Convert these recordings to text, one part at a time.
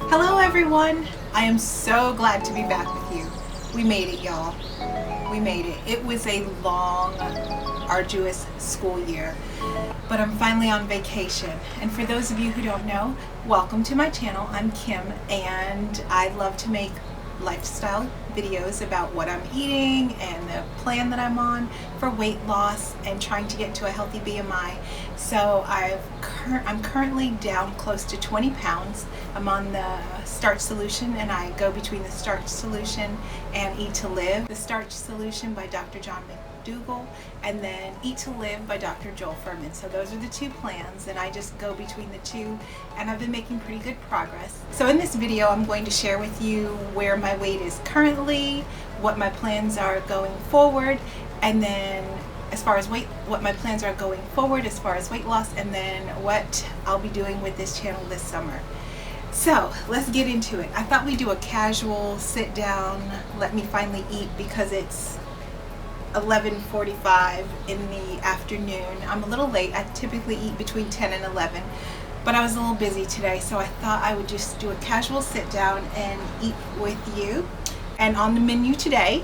Hello everyone! I am so glad to be back with you. We made it, y'all. We made it. It was a long, arduous school year, but I'm finally on vacation. And for those of you who don't know, welcome to my channel. I'm Kim, and I love to make lifestyle videos about what I'm eating and the plan that I'm on for weight loss and trying to get to a healthy BMI. So I'm currently down close to 20 pounds. I'm on the starch solution, and I go between the starch solution and Eat to Live. The starch solution by Dr.Joel, and then Eat to Live by Dr.Joel. So those are the two plans, and I just go between the two, and I've been making pretty good progress. So in this video, I'm going to share with you where my weight is currently, what my plans are going forward, and then what my plans are going forward as far as weight loss, and then what I'll be doing with this channel this summer. So let's get into it. I thought we'd do a casual sit down, let me finally eat, because it's 11:45 in the afternoon. I'm a little late. I typically eat between 10 and 11, but I was a little busy today, so I thought I would just do a casual sit down and eat with you. And on the menu today,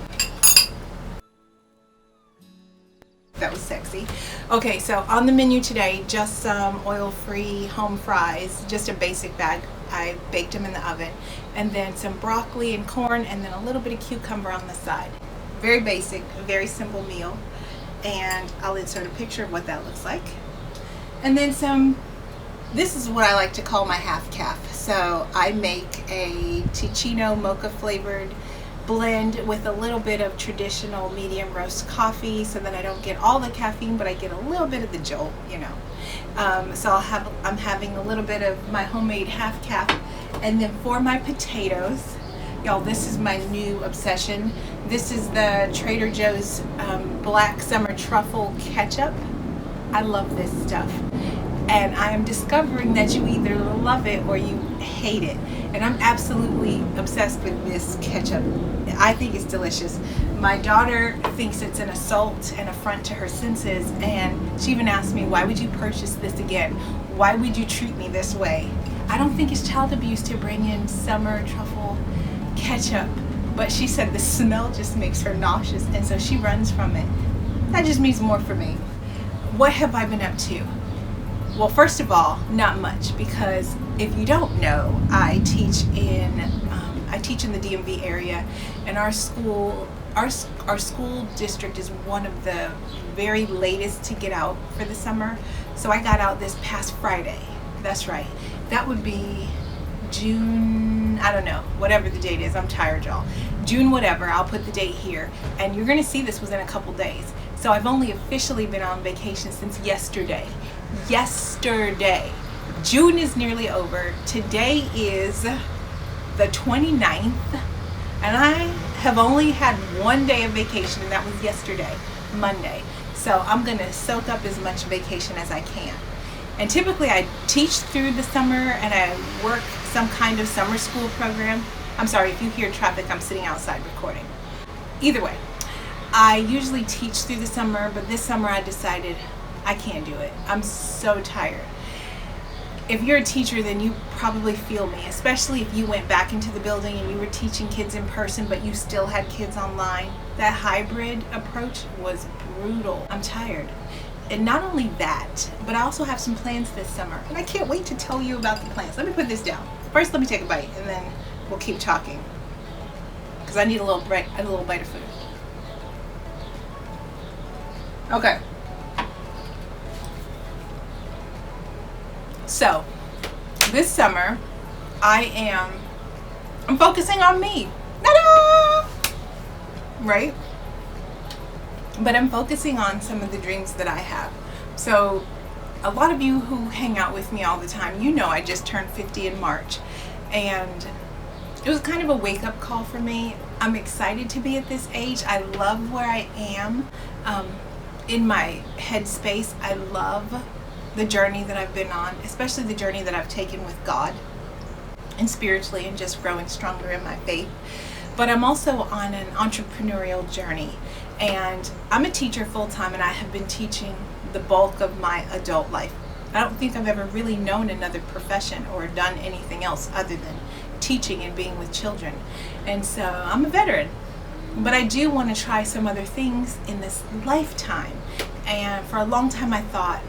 that was sexy. Okay, so on the menu today, just some oil-free home fries, just a basic bag. I baked them in the oven, and then some broccoli and corn, and then a little bit of cucumber on the side. Very basic, very simple meal, and I'll insert a picture of what that looks like. And then this is what I like to call my half calf. So I make a Ticino mocha flavored blend with a little bit of traditional medium roast coffee, so that I don't get all the caffeine, but I get a little bit of the jolt, you know. So I'm having a little bit of my homemade half calf. And then for my potatoes, y'all, this is my new obsession. This is the Trader Joe's Black Summer Truffle Ketchup. I love this stuff. And I am discovering that you either love it or you hate it. And I'm absolutely obsessed with this ketchup. I think it's delicious. My daughter thinks it's an assault and affront to her senses, and she even asked me, why would you purchase this again? Why would you treat me this way? I don't think it's child abuse to bring in summer truffle ketchup, but she said the smell just makes her nauseous, and so she runs from it. That just means more for me. What have I been up to? Well, first of all, not much, because if you don't know, I teach in the DMV area, and our school district is one of the very latest to get out for the summer. So I got out this past Friday. That's right. That would be June, I don't know, whatever the date is. I'm tired, y'all. June whatever, I'll put the date here, and you're gonna see this within a couple days. So I've only officially been on vacation since yesterday. June is nearly over. Today is the 29th, and I have only had one day of vacation, and that was yesterday, Monday. So I'm gonna soak up as much vacation as I can. And typically I teach through the summer, and I work some kind of summer school program. I'm sorry if you hear traffic, I'm sitting outside recording. Either way, I usually teach through the summer, but this summer I decided I can't do it. I'm so tired. If you're a teacher, then you probably feel me, especially if you went back into the building and you were teaching kids in person, but you still had kids online. That hybrid approach was brutal. I'm tired. And not only that, but I also have some plans this summer, and I can't wait to tell you about the plans. Let me put this down. First, let me take a bite, and then we'll keep talking, because I need a little bite of food. Okay. So, this summer, I'm focusing on me. Ta-da! Right? But I'm focusing on some of the dreams that I have. So, a lot of you who hang out with me all the time, you know I just turned 50 in March. And it was kind of a wake-up call for me. I'm excited to be at this age. I love where I am in my headspace. I love the journey that I've been on, especially the journey that I've taken with God and spiritually, and just growing stronger in my faith. But I'm also on an entrepreneurial journey, and I'm a teacher full-time, and I have been teaching the bulk of my adult life. I don't think I've ever really known another profession or done anything else other than teaching and being with children. And so I'm a veteran, but I do want to try some other things in this lifetime. And for a long time I thought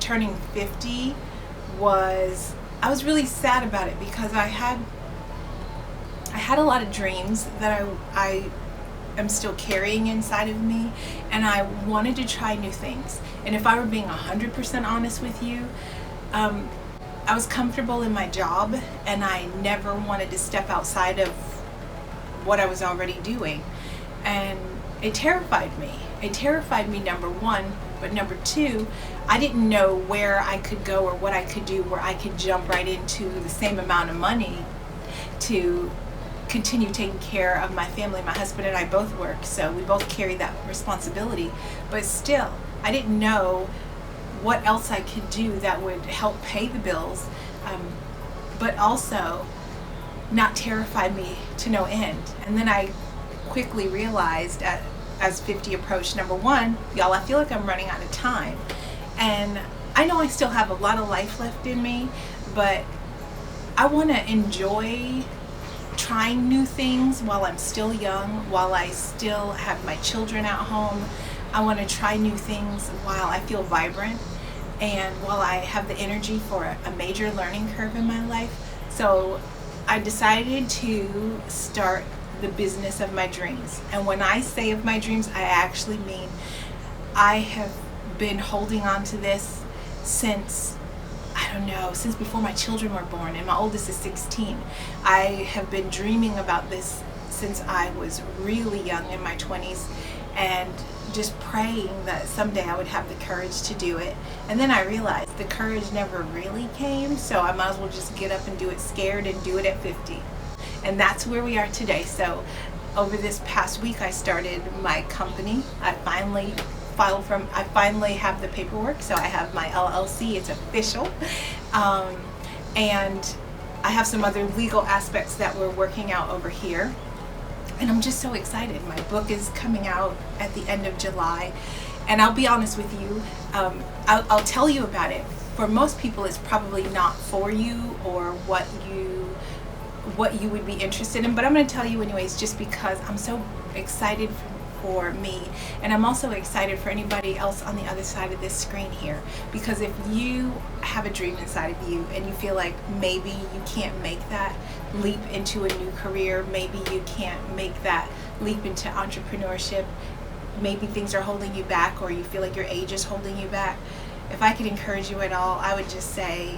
turning 50 I was really sad about it, because I had a lot of dreams that I am still carrying inside of me, and I wanted to try new things. And if I were being 100% honest with you, I was comfortable in my job, and I never wanted to step outside of what I was already doing. And it terrified me. It terrified me, number one, but number two, I didn't know where I could go or what I could do where I could jump right into the same amount of money to continue taking care of my family. My husband and I both work, so we both carry that responsibility. But still, I didn't know what else I could do that would help pay the bills, but also not terrify me to no end. And then I quickly realized as 50 approached, number one, y'all, I feel like I'm running out of time. And I know I still have a lot of life left in me, but I want to enjoy trying new things while I'm still young, while I still have my children at home. I want to try new things while I feel vibrant and while I have the energy for a major learning curve in my life. So I decided to start the business of my dreams. And when I say of my dreams, I actually mean I have been holding on to this since, I don't know, since before my children were born, and my oldest is 16. I have been dreaming about this since I was really young, in my 20s, and just praying that someday I would have the courage to do it. And then I realized the courage never really came, so I might as well just get up and do it scared and do it at 50. And that's where we are today. So over this past week I started my company. I finally have the paperwork, so I have my LLC, it's official. And I have some other legal aspects that we're working out over here. And I'm just so excited. My book is coming out at the end of July. And I'll be honest with you, I'll tell you about it. For most people, it's probably not for you or what you would be interested in, but I'm going to tell you anyways, just because I'm so excited for me, and I'm also excited for anybody else on the other side of this screen here, because if you have a dream inside of you and you feel like maybe you can't make that leap into a new career, maybe you can't make that leap into entrepreneurship, maybe things are holding you back, or you feel like your age is holding you back, if I could encourage you at all, I would just say,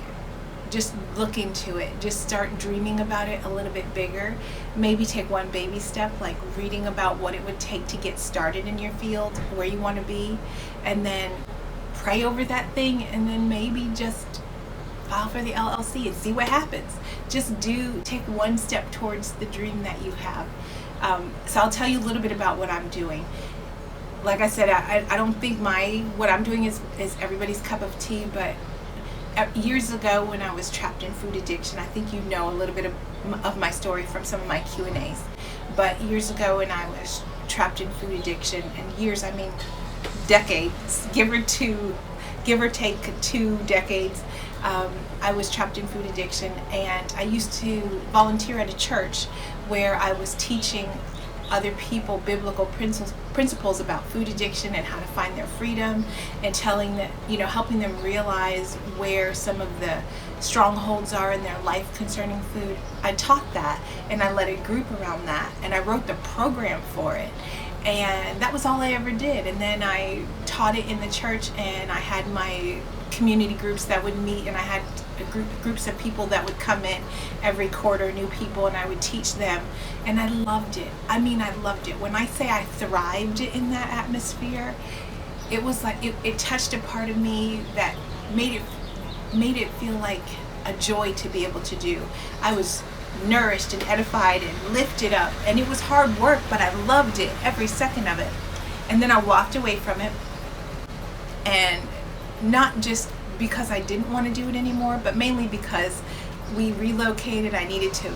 just look into it. Just start dreaming about it a little bit bigger. Maybe take one baby step, like reading about what it would take to get started in your field, where you want to be, and then pray over that thing, and then maybe just file for the LLC and see what happens. Just take one step towards the dream that you have. So I'll tell you a little bit about what I'm doing. Like I said, I don't think what I'm doing is everybody's cup of tea, but years ago when I was trapped in food addiction, I think you know a little bit of my story from some of my Q&As, but years ago when I was trapped in food addiction, and years, I mean decades, give or take 2 decades, I was trapped in food addiction, and I used to volunteer at a church where I was teaching other people biblical principles about food addiction and how to find their freedom, and telling that, helping them realize where some of the strongholds are in their life concerning food. I taught that, and I led a group around that, and I wrote the program for it, and that was all I ever did. And then I taught it in the church, and I had my community groups that would meet, and I had groups of people that would come in every quarter, new people, and I would teach them, and I loved it. I mean, I loved it. When I say I thrived in that atmosphere, it was like it touched a part of me that made it feel like a joy to be able to do. I was nourished and edified and lifted up, and it was hard work, but I loved it, every second of it. And then I walked away from it, and not just because I didn't want to do it anymore, but mainly because we relocated. I needed to,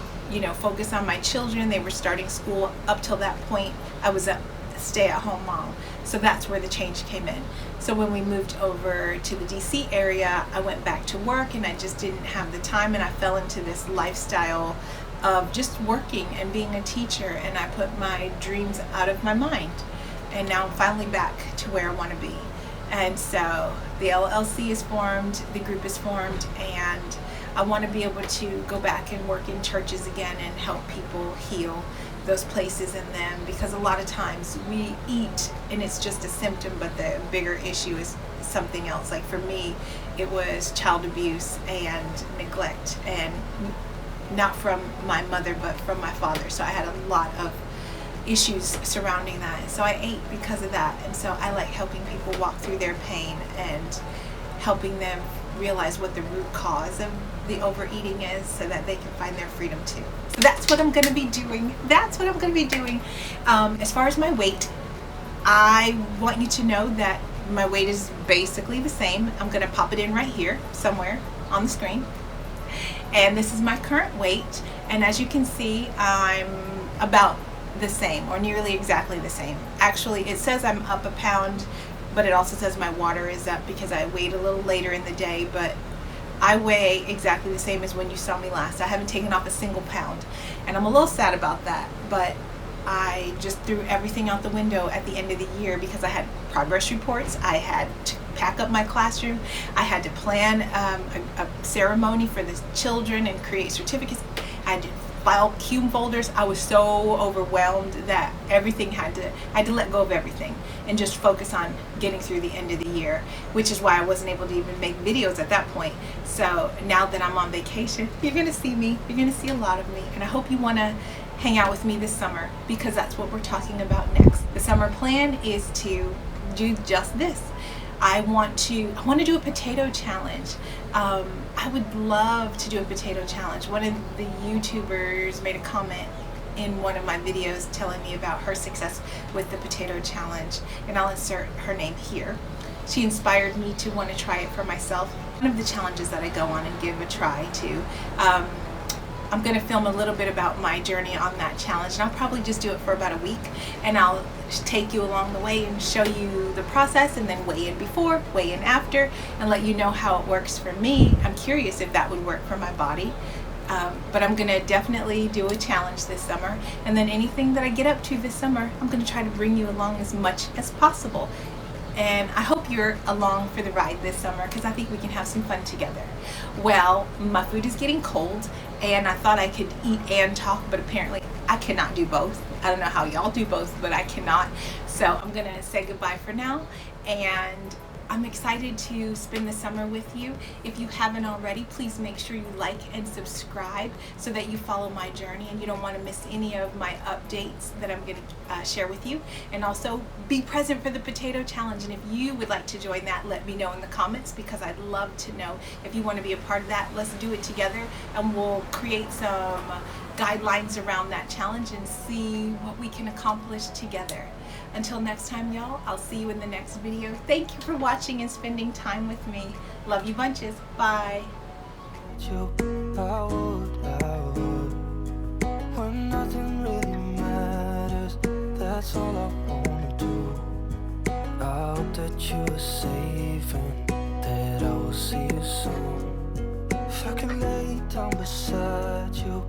focus on my children. They were starting school. Up till that point, I was a stay-at-home mom. So that's where the change came in. So when we moved over to the DC area, I went back to work, and I just didn't have the time, and I fell into this lifestyle of just working and being a teacher, and I put my dreams out of my mind. And now I'm finally back to where I want to be. And so the LLC is formed, the group is formed, and I want to be able to go back and work in churches again and help people heal those places in them, because a lot of times we eat and it's just a symptom, but the bigger issue is something else. Like for me, it was child abuse and neglect, and not from my mother but from my father. So I had a lot of issues surrounding that, and so I ate because of that. And so I like helping people walk through their pain and helping them realize what the root cause of the overeating is, so that they can find their freedom too. So that's what I'm going to be doing. As far as my weight, I want you to know that my weight is basically the same. I'm going to pop it in right here somewhere on the screen. And this is my current weight, and as you can see, I'm about the same, or nearly exactly the same. Actually, it says I'm up a pound, but it also says my water is up because I weighed a little later in the day, but I weigh exactly the same as when you saw me last. I haven't taken off a single pound, and I'm a little sad about that, but I just threw everything out the window at the end of the year because I had progress reports, I had to pack up my classroom, I had to plan a ceremony for the children and create certificates, I had to file cume folders. I was so overwhelmed that I had to let go of everything and just focus on getting through the end of the year, which is why I wasn't able to even make videos at that point. So now that I'm on vacation, you're gonna see me, you're gonna see a lot of me, and I hope you wanna hang out with me this summer, because that's what we're talking about next. The summer plan is to do just this. I want to do a potato challenge. I would love to do a potato challenge. One of the YouTubers made a comment in one of my videos telling me about her success with the potato challenge, and I'll insert her name here. She inspired me to want to try it for myself. One of the challenges that I go on and give a try to. I'm going to film a little bit about my journey on that challenge, and I'll probably just do it for about a week, and I'll take you along the way and show you the process, and then weigh in before, weigh in after, and let you know how it works for me. I'm curious if that would work for my body, but I'm going to definitely do a challenge this summer, and then anything that I get up to this summer, I'm going to try to bring you along as much as possible. And I hope you're along for the ride this summer, because I think we can have some fun together. Well, my food is getting cold, and I thought I could eat and talk, but apparently I cannot do both. I don't know how y'all do both, but I cannot. So I'm gonna say goodbye for now, and I'm excited to spend the summer with you. If you haven't already, please make sure you like and subscribe so that you follow my journey and you don't want to miss any of my updates that I'm going to share with you. And also be present for the potato challenge. And if you would like to join that, let me know in the comments, because I'd love to know if you want to be a part of that. Let's do it together, and we'll create some guidelines around that challenge and see what we can accomplish together. Until next time, y'all, I'll see you in the next video. Thank you for watching and spending time with me. Love you bunches. Bye. When nothing really matters, that's all I wanna do. I hope that you are safe and that I will see you soon. If I can lay down beside you,